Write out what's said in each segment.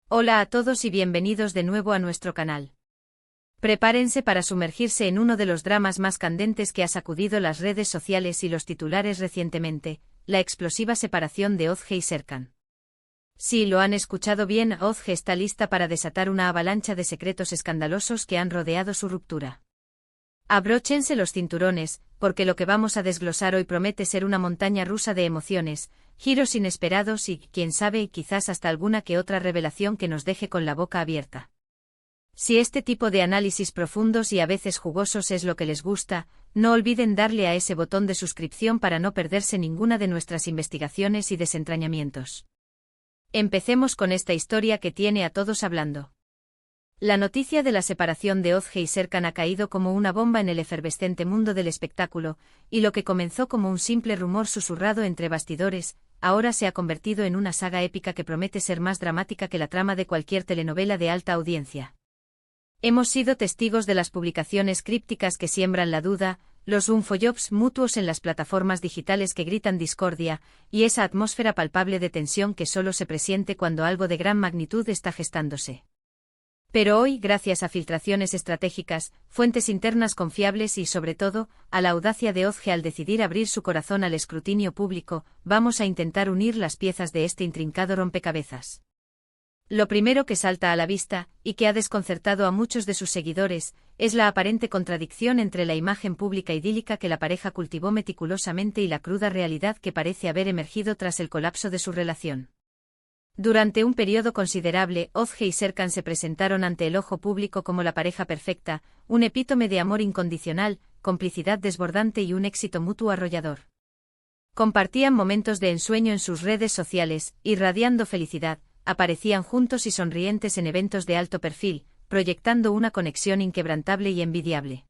Hola a todos y bienvenidos de nuevo a nuestro canal. Prepárense para sumergirse en uno de los dramas más candentes que ha sacudido las redes sociales y los titulares recientemente, la explosiva separación de Ozge y Serkan. Sí, lo han escuchado bien, Ozge está lista para desatar una avalancha de secretos escandalosos que han rodeado su ruptura. Abróchense los cinturones, porque lo que vamos a desglosar hoy promete ser una montaña rusa de emociones, giros inesperados y, quién sabe, quizás hasta alguna que otra revelación que nos deje con la boca abierta. Si este tipo de análisis profundos y a veces jugosos es lo que les gusta, no olviden darle a ese botón de suscripción para no perderse ninguna de nuestras investigaciones y desentrañamientos. Empecemos con esta historia que tiene a todos hablando. La noticia de la separación de Ozge y Serkan ha caído como una bomba en el efervescente mundo del espectáculo, y lo que comenzó como un simple rumor susurrado entre bastidores, ahora se ha convertido en una saga épica que promete ser más dramática que la trama de cualquier telenovela de alta audiencia. Hemos sido testigos de las publicaciones crípticas que siembran la duda, los unfollobs mutuos en las plataformas digitales que gritan discordia, y esa atmósfera palpable de tensión que solo se presiente cuando algo de gran magnitud está gestándose. Pero hoy, gracias a filtraciones estratégicas, fuentes internas confiables y, sobre todo, a la audacia de Ozge al decidir abrir su corazón al escrutinio público, vamos a intentar unir las piezas de este intrincado rompecabezas. Lo primero que salta a la vista, y que ha desconcertado a muchos de sus seguidores, es la aparente contradicción entre la imagen pública idílica que la pareja cultivó meticulosamente y la cruda realidad que parece haber emergido tras el colapso de su relación. Durante un periodo considerable, Ozge y Serkan se presentaron ante el ojo público como la pareja perfecta, un epítome de amor incondicional, complicidad desbordante y un éxito mutuo arrollador. Compartían momentos de ensueño en sus redes sociales, irradiando felicidad, aparecían juntos y sonrientes en eventos de alto perfil, proyectando una conexión inquebrantable y envidiable.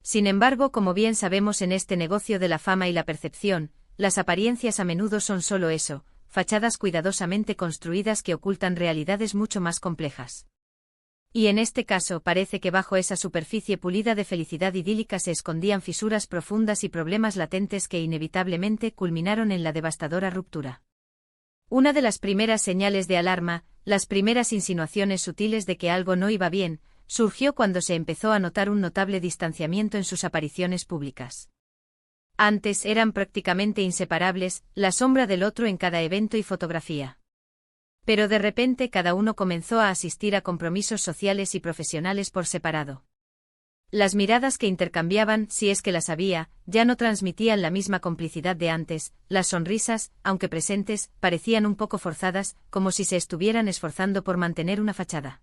Sin embargo, como bien sabemos en este negocio de la fama y la percepción, las apariencias a menudo son solo eso, fachadas cuidadosamente construidas que ocultan realidades mucho más complejas. Y en este caso parece que bajo esa superficie pulida de felicidad idílica se escondían fisuras profundas y problemas latentes que inevitablemente culminaron en la devastadora ruptura. Una de las primeras señales de alarma, las primeras insinuaciones sutiles de que algo no iba bien, surgió cuando se empezó a notar un notable distanciamiento en sus apariciones públicas. Antes eran prácticamente inseparables, la sombra del otro en cada evento y fotografía. Pero de repente cada uno comenzó a asistir a compromisos sociales y profesionales por separado. Las miradas que intercambiaban, si es que las había, ya no transmitían la misma complicidad de antes, las sonrisas, aunque presentes, parecían un poco forzadas, como si se estuvieran esforzando por mantener una fachada.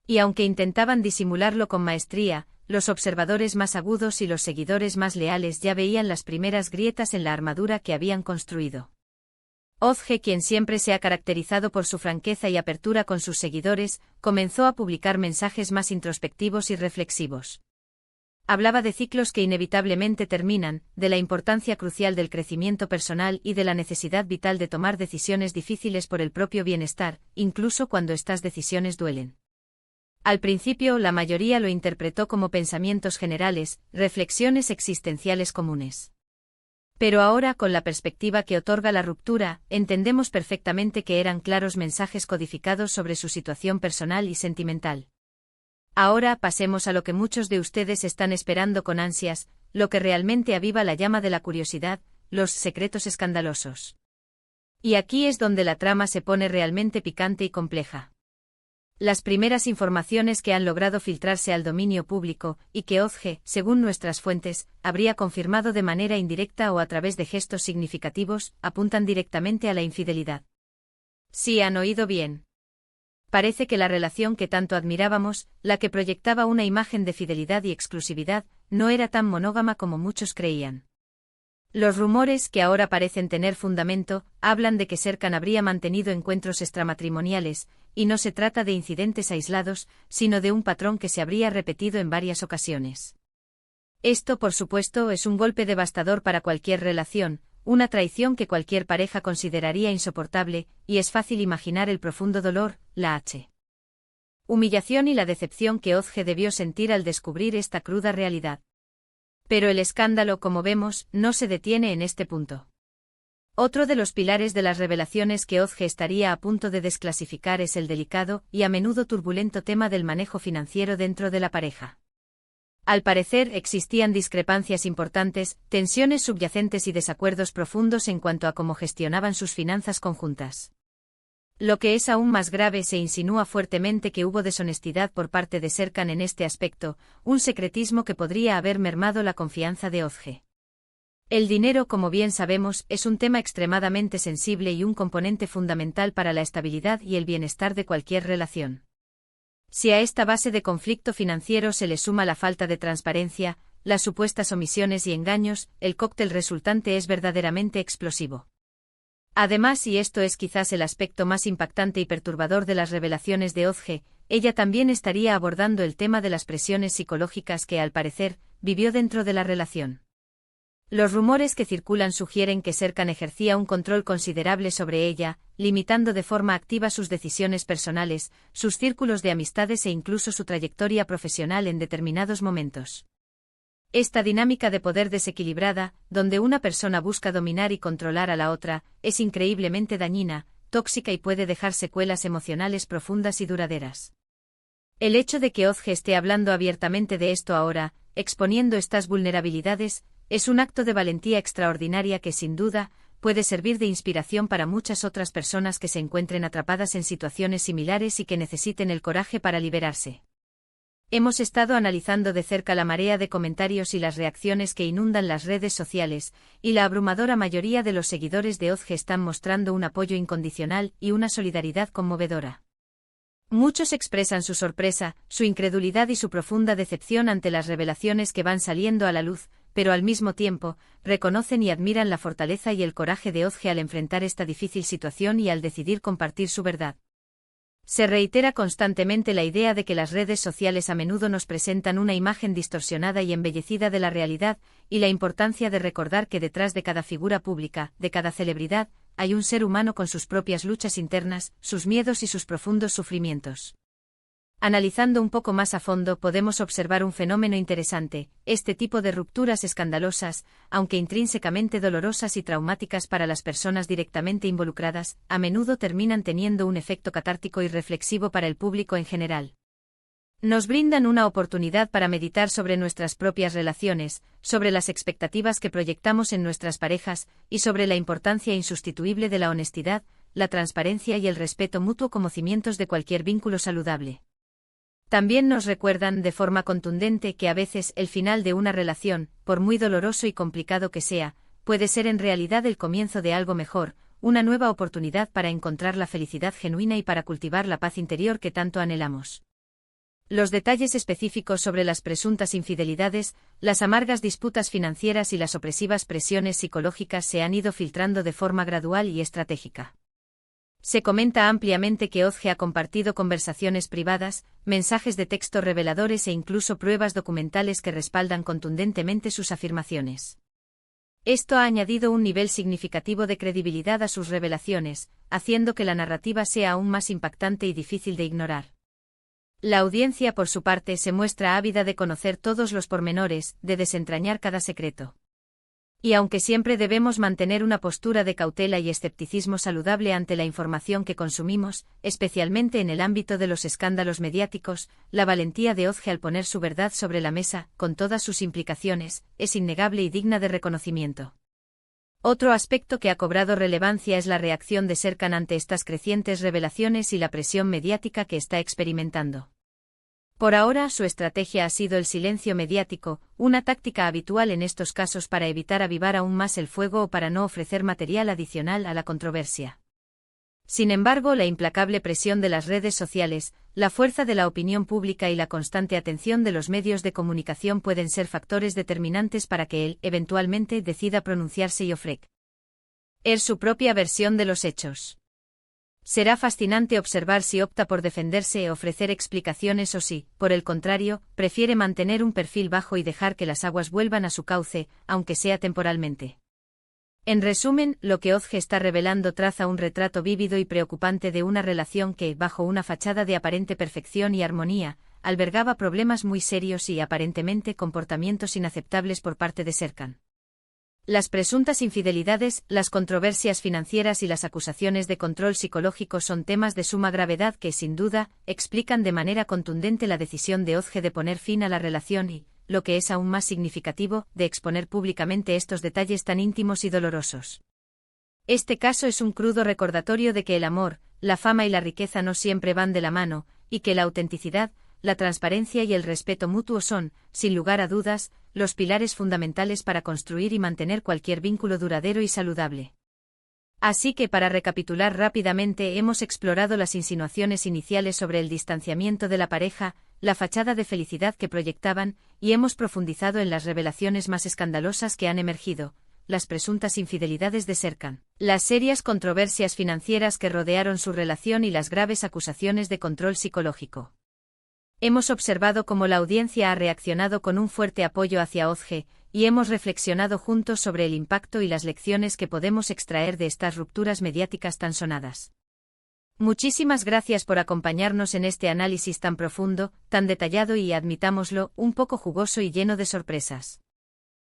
Y aunque intentaban disimularlo con maestría, los observadores más agudos y los seguidores más leales ya veían las primeras grietas en la armadura que habían construido. Ozge, quien siempre se ha caracterizado por su franqueza y apertura con sus seguidores, comenzó a publicar mensajes más introspectivos y reflexivos. Hablaba de ciclos que inevitablemente terminan, de la importancia crucial del crecimiento personal y de la necesidad vital de tomar decisiones difíciles por el propio bienestar, incluso cuando estas decisiones duelen. Al principio la mayoría lo interpretó como pensamientos generales, reflexiones existenciales comunes. Pero ahora, con la perspectiva que otorga la ruptura, entendemos perfectamente que eran claros mensajes codificados sobre su situación personal y sentimental. Ahora pasemos a lo que muchos de ustedes están esperando con ansias, lo que realmente aviva la llama de la curiosidad, los secretos escandalosos. Y aquí es donde la trama se pone realmente picante y compleja. Las primeras informaciones que han logrado filtrarse al dominio público, y que Ozge, según nuestras fuentes, habría confirmado de manera indirecta o a través de gestos significativos, apuntan directamente a la infidelidad. Sí, han oído bien. Parece que la relación que tanto admirábamos, la que proyectaba una imagen de fidelidad y exclusividad, no era tan monógama como muchos creían. Los rumores, que ahora parecen tener fundamento, hablan de que Serkan habría mantenido encuentros extramatrimoniales, y no se trata de incidentes aislados, sino de un patrón que se habría repetido en varias ocasiones. Esto, por supuesto, es un golpe devastador para cualquier relación, una traición que cualquier pareja consideraría insoportable, y es fácil imaginar el profundo dolor, la humillación y la decepción que Ozge debió sentir al descubrir esta cruda realidad. Pero el escándalo, como vemos, no se detiene en este punto. Otro de los pilares de las revelaciones que Ozge estaría a punto de desclasificar es el delicado y a menudo turbulento tema del manejo financiero dentro de la pareja. Al parecer existían discrepancias importantes, tensiones subyacentes y desacuerdos profundos en cuanto a cómo gestionaban sus finanzas conjuntas. Lo que es aún más grave, se insinúa fuertemente que hubo deshonestidad por parte de Serkan en este aspecto, un secretismo que podría haber mermado la confianza de Ozge. El dinero, como bien sabemos, es un tema extremadamente sensible y un componente fundamental para la estabilidad y el bienestar de cualquier relación. Si a esta base de conflicto financiero se le suma la falta de transparencia, las supuestas omisiones y engaños, el cóctel resultante es verdaderamente explosivo. Además, y esto es quizás el aspecto más impactante y perturbador de las revelaciones de Ozge, ella también estaría abordando el tema de las presiones psicológicas que, al parecer, vivió dentro de la relación. Los rumores que circulan sugieren que Serkan ejercía un control considerable sobre ella, limitando de forma activa sus decisiones personales, sus círculos de amistades e incluso su trayectoria profesional en determinados momentos. Esta dinámica de poder desequilibrada, donde una persona busca dominar y controlar a la otra, es increíblemente dañina, tóxica y puede dejar secuelas emocionales profundas y duraderas. El hecho de que Ozge esté hablando abiertamente de esto ahora, exponiendo estas vulnerabilidades, es un acto de valentía extraordinaria que, sin duda, puede servir de inspiración para muchas otras personas que se encuentren atrapadas en situaciones similares y que necesiten el coraje para liberarse. Hemos estado analizando de cerca la marea de comentarios y las reacciones que inundan las redes sociales, y la abrumadora mayoría de los seguidores de Ozge están mostrando un apoyo incondicional y una solidaridad conmovedora. Muchos expresan su sorpresa, su incredulidad y su profunda decepción ante las revelaciones que van saliendo a la luz, pero al mismo tiempo, reconocen y admiran la fortaleza y el coraje de Ozge al enfrentar esta difícil situación y al decidir compartir su verdad. Se reitera constantemente la idea de que las redes sociales a menudo nos presentan una imagen distorsionada y embellecida de la realidad, y la importancia de recordar que detrás de cada figura pública, de cada celebridad, hay un ser humano con sus propias luchas internas, sus miedos y sus profundos sufrimientos. Analizando un poco más a fondo, podemos observar un fenómeno interesante: este tipo de rupturas escandalosas, aunque intrínsecamente dolorosas y traumáticas para las personas directamente involucradas, a menudo terminan teniendo un efecto catártico y reflexivo para el público en general. Nos brindan una oportunidad para meditar sobre nuestras propias relaciones, sobre las expectativas que proyectamos en nuestras parejas, y sobre la importancia insustituible de la honestidad, la transparencia y el respeto mutuo como cimientos de cualquier vínculo saludable. También nos recuerdan de forma contundente que a veces el final de una relación, por muy doloroso y complicado que sea, puede ser en realidad el comienzo de algo mejor, una nueva oportunidad para encontrar la felicidad genuina y para cultivar la paz interior que tanto anhelamos. Los detalles específicos sobre las presuntas infidelidades, las amargas disputas financieras y las opresivas presiones psicológicas se han ido filtrando de forma gradual y estratégica. Se comenta ampliamente que Ozge ha compartido conversaciones privadas, mensajes de texto reveladores e incluso pruebas documentales que respaldan contundentemente sus afirmaciones. Esto ha añadido un nivel significativo de credibilidad a sus revelaciones, haciendo que la narrativa sea aún más impactante y difícil de ignorar. La audiencia, por su parte, se muestra ávida de conocer todos los pormenores, de desentrañar cada secreto. Y aunque siempre debemos mantener una postura de cautela y escepticismo saludable ante la información que consumimos, especialmente en el ámbito de los escándalos mediáticos, la valentía de Ozge al poner su verdad sobre la mesa, con todas sus implicaciones, es innegable y digna de reconocimiento. Otro aspecto que ha cobrado relevancia es la reacción de Serkan ante estas crecientes revelaciones y la presión mediática que está experimentando. Por ahora, su estrategia ha sido el silencio mediático, una táctica habitual en estos casos para evitar avivar aún más el fuego o para no ofrecer material adicional a la controversia. Sin embargo, la implacable presión de las redes sociales, la fuerza de la opinión pública y la constante atención de los medios de comunicación pueden ser factores determinantes para que él, eventualmente, decida pronunciarse y ofrecer su propia versión de los hechos. Será fascinante observar si opta por defenderse e ofrecer explicaciones o si, por el contrario, prefiere mantener un perfil bajo y dejar que las aguas vuelvan a su cauce, aunque sea temporalmente. En resumen, lo que Ozge está revelando traza un retrato vívido y preocupante de una relación que, bajo una fachada de aparente perfección y armonía, albergaba problemas muy serios y, aparentemente, comportamientos inaceptables por parte de Serkan. Las presuntas infidelidades, las controversias financieras y las acusaciones de control psicológico son temas de suma gravedad que, sin duda, explican de manera contundente la decisión de Ozge de poner fin a la relación y, lo que es aún más significativo, de exponer públicamente estos detalles tan íntimos y dolorosos. Este caso es un crudo recordatorio de que el amor, la fama y la riqueza no siempre van de la mano, y que la autenticidad, la transparencia y el respeto mutuo son, sin lugar a dudas, los pilares fundamentales para construir y mantener cualquier vínculo duradero y saludable. Así que, para recapitular rápidamente, hemos explorado las insinuaciones iniciales sobre el distanciamiento de la pareja, la fachada de felicidad que proyectaban, y hemos profundizado en las revelaciones más escandalosas que han emergido, las presuntas infidelidades de Serkan, las serias controversias financieras que rodearon su relación y las graves acusaciones de control psicológico. Hemos observado cómo la audiencia ha reaccionado con un fuerte apoyo hacia Ozge, y hemos reflexionado juntos sobre el impacto y las lecciones que podemos extraer de estas rupturas mediáticas tan sonadas. Muchísimas gracias por acompañarnos en este análisis tan profundo, tan detallado y, admitámoslo, un poco jugoso y lleno de sorpresas.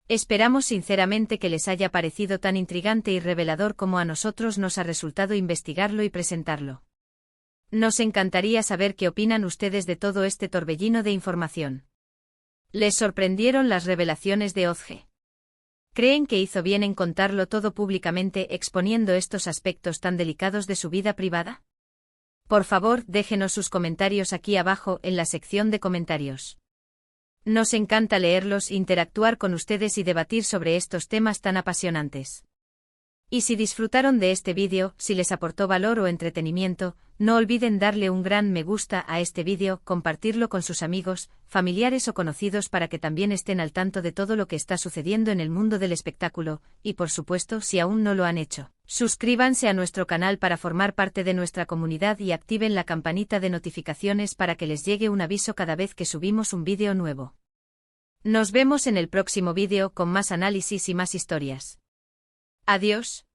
Esperamos sinceramente que les haya parecido tan intrigante y revelador como a nosotros nos ha resultado investigarlo y presentarlo. Nos encantaría saber qué opinan ustedes de todo este torbellino de información. ¿Les sorprendieron las revelaciones de Ozge? ¿Creen que hizo bien en contarlo todo públicamente exponiendo estos aspectos tan delicados de su vida privada? Por favor, déjenos sus comentarios aquí abajo en la sección de comentarios. Nos encanta leerlos, interactuar con ustedes y debatir sobre estos temas tan apasionantes. Y si disfrutaron de este vídeo, si les aportó valor o entretenimiento, no olviden darle un gran me gusta a este vídeo, compartirlo con sus amigos, familiares o conocidos para que también estén al tanto de todo lo que está sucediendo en el mundo del espectáculo, y por supuesto, si aún no lo han hecho, suscríbanse a nuestro canal para formar parte de nuestra comunidad y activen la campanita de notificaciones para que les llegue un aviso cada vez que subimos un vídeo nuevo. Nos vemos en el próximo vídeo con más análisis y más historias. Adiós.